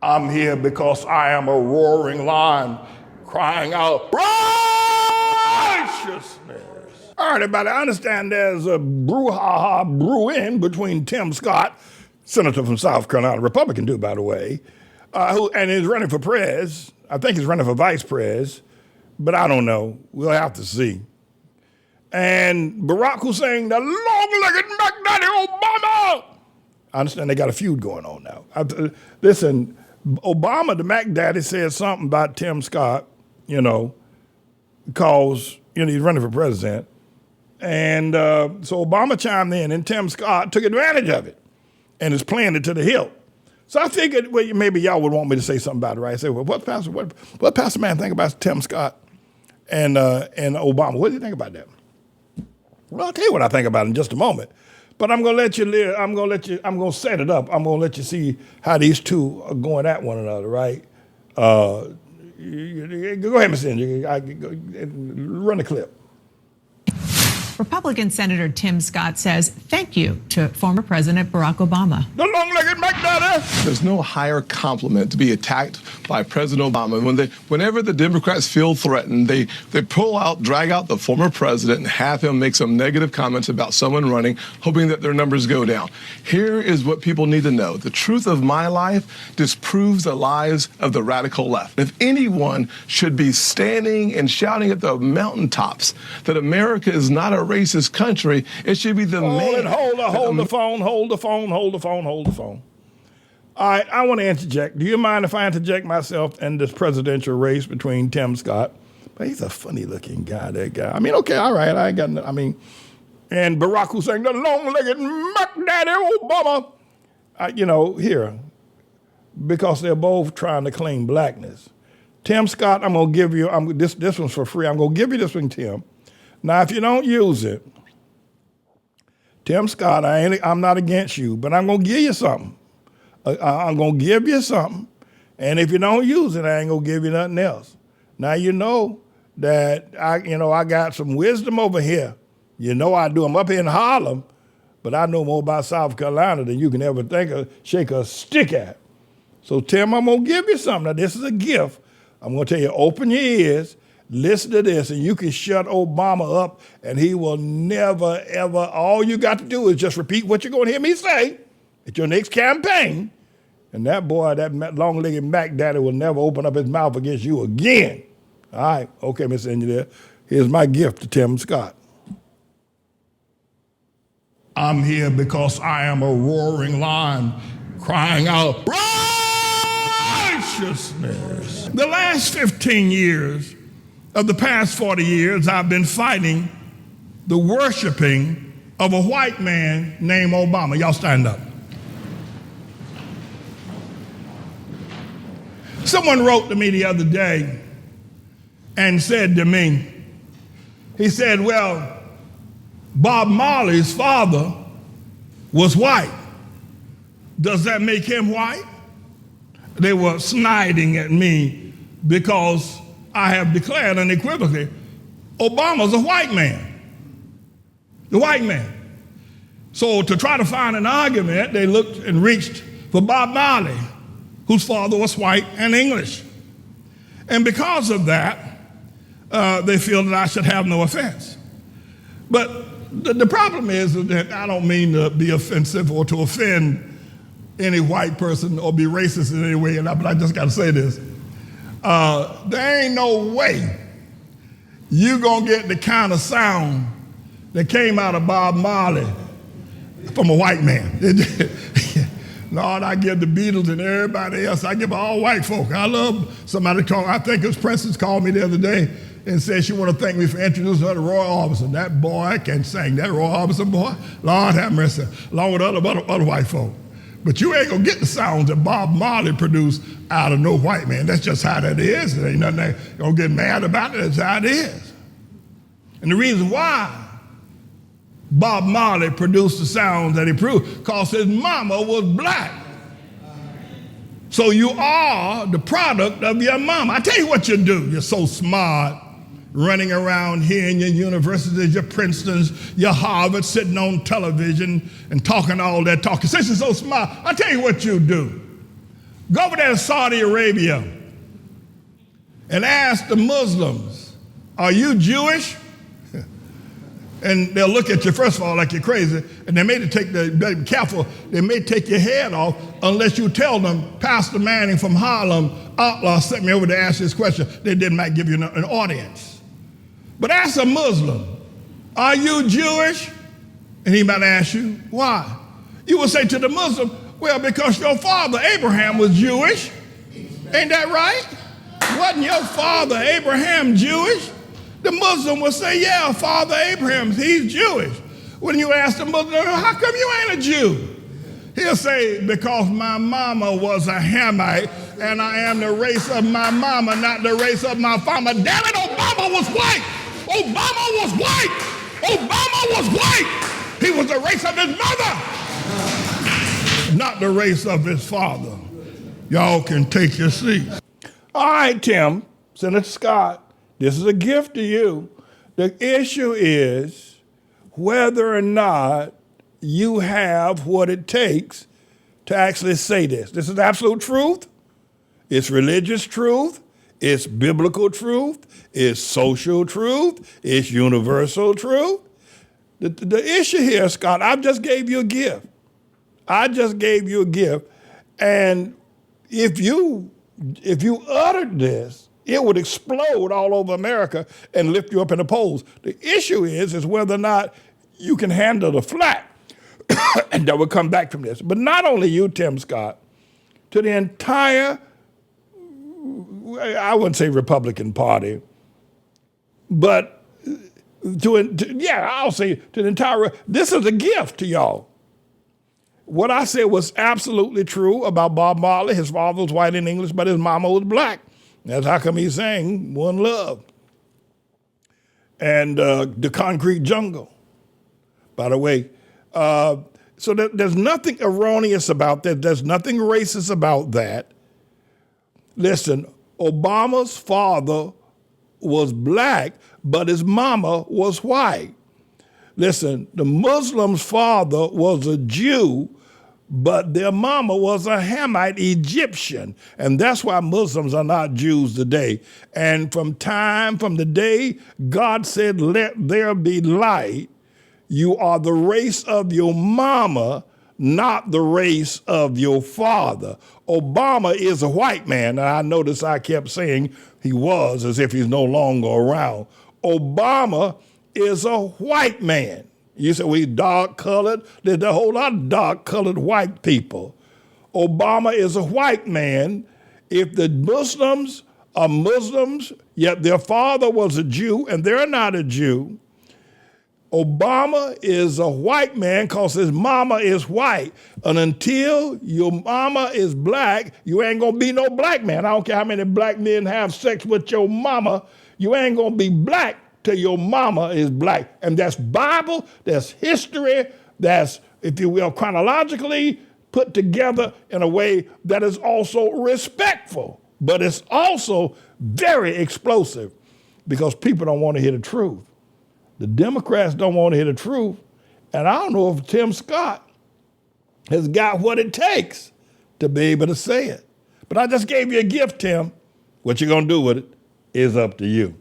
I'm here because I am a roaring lion crying out righteousness. All right, everybody, I understand there's a brouhaha brewing between Tim Scott, senator from South Carolina, Republican too, by the way, and he's running for prez. I think he's running for vice prez, but I don't know. We'll have to see. And Barack Hussein, the long-legged McDaddy Obama. I understand they got a feud going on now. Listen, Obama, the Mac Daddy, said something about Tim Scott, because he's running for president. And so Obama chimed in, and Tim Scott took advantage of it and is playing it to the hilt. So I figured, well, maybe y'all would want me to say something about it, right? I said, well, what Pastor Man think about Tim Scott and Obama? What do you think about that? Well, I'll tell you what I think about it in just a moment. But I'm gonna let you live. I'm gonna set it up. I'm gonna let you see how these two are going at one another, right? Go ahead, Ms. Inge. Run the clip. Republican Senator Tim Scott says thank you to former President Barack Obama. The long-legged McDaddy. There's no higher compliment to be attacked by President Obama. Whenever the Democrats feel threatened, they drag out the former president and have him make some negative comments about someone running, hoping that their numbers go down. Here is what people need to know. The truth of my life disproves the lies of the radical left. If anyone should be standing and shouting at the mountaintops that America is not a racist country, it should be the man. Hold the phone. All right, I want to interject. Do you mind if I interject myself in this presidential race between Tim Scott? But he's a funny-looking guy, that guy. I mean, okay, all right, I ain't got no, and Barack Hussein, the long-legged McDaddy Obama. Here, because they're both trying to claim blackness. Tim Scott, I'm going to give you, this one's for free. I'm going to give you this one, Tim. Now, if you don't use it, Tim Scott, I'm not against you, but I'm going to give you something. I'm going to give you something, and if you don't use it, I ain't going to give you nothing else. Now, you know that I got some wisdom over here. You know I do. I'm up here in Harlem, but I know more about South Carolina than you can ever think of, shake a stick at. So, Tim, I'm going to give you something. Now, this is a gift. I'm going to tell you, open your ears. Listen to this, and you can shut Obama up, and he will never, ever, all you got to do is just repeat what you're going to hear me say at your next campaign, and that boy, that long-legged Mac Daddy, will never open up his mouth against you again. All right, okay, Mr. Engineer, here's my gift to Tim Scott. I'm here because I am a roaring lion crying out righteousness. The last 15 years, of the past 40 years, I've been fighting the worshiping of a white man named Obama. Y'all stand up. Someone wrote to me the other day and said to me, he said, well, Bob Marley's father was white. Does that make him white? They were sniding at me because I have declared unequivocally, Obama's a white man. The white man. So to try to find an argument, they looked and reached for Bob Marley, whose father was white and English. And because of that, they feel that I should have no offense. But the problem is that I don't mean to be offensive or to offend any white person or be racist in any way, but I just got to say this. There ain't no way you gonna get the kind of sound that came out of Bob Marley from a white man. Lord, I give the Beatles and everybody else, I give all white folk. I love somebody I think it was Princess called me the other day and said she want to thank me for introducing her to Roy Orbison. That boy can sing. That Roy Orbison boy, Lord have mercy, along with other white folk. But you ain't gonna get the sounds that Bob Marley produced out of no white man. That's just how that is. There ain't nothing that gonna get mad about it. That's how it is. And the reason why Bob Marley produced the sounds that he produced, because his mama was black. So you are the product of your mama. I tell you what you do. You're so smart, running around here in your universities, your Princetons, your Harvard, sitting on television and talking all that talk. Since you're so smart, I tell you what you do. Go over there to Saudi Arabia and ask the Muslims, are you Jewish? And they'll look at you, first of all, like you're crazy, and they may be careful, they may take your head off unless you tell them, Pastor Manning from Harlem, ATLAH sent me over to ask this question. They might give you an audience. But ask a Muslim, are you Jewish? And he might ask you, why? You will say to the Muslim, well, because your father Abraham was Jewish. Ain't that right? Wasn't your father Abraham Jewish? The Muslim will say, yeah, Father Abraham, he's Jewish. When you ask the Muslim, how come you ain't a Jew? He'll say, because my mama was a Hamite, and I am the race of my mama, not the race of my father. Damn it, Obama was white. Obama was white. Obama was white. He was the race of his mother, not the race of his father. Y'all can take your seats. All right, Tim, Senator Scott. This is a gift to you. The issue is whether or not you have what it takes to actually say this. This is absolute truth. It's religious truth. It's biblical truth. It's social truth. It's universal truth. The issue here, Scott, I just gave you a gift. I just gave you a gift. And if you uttered this, it would explode all over America and lift you up in the polls. The issue is whether or not you can handle the flat and that will come back from this. But not only you, Tim Scott, to the entire, I wouldn't say Republican Party, but I'll say to the entire, this is a gift to y'all. What I said was absolutely true about Bob Marley. His father was white and English, but his mama was black. That's how come he sang One Love. And The Concrete Jungle, by the way. So there's nothing erroneous about that. There's nothing racist about that. Listen, Obama's father was black, but his mama was white. Listen, the Muslim's father was a Jew, but their mama was a Hamite Egyptian. And that's why Muslims are not Jews today. And from the day God said, let there be light, you are the race of your mama, not the race of your father. Obama is a white man. And I notice I kept saying he was as if he's no longer around. Obama is a white man. You say, well, he's dark-colored. There's a whole lot of dark-colored white people. Obama is a white man. If the Muslims are Muslims, yet their father was a Jew, and they're not a Jew, Obama is a white man because his mama is white. And until your mama is black, you ain't going to be no black man. I don't care how many black men have sex with your mama. You ain't going to be black till your mama is black. And that's Bible, that's history, that's, if you will, chronologically put together in a way that is also respectful, but it's also very explosive because people don't want to hear the truth. The Democrats don't want to hear the truth. And I don't know if Tim Scott has got what it takes to be able to say it. But I just gave you a gift, Tim. What you're going to do with it is up to you.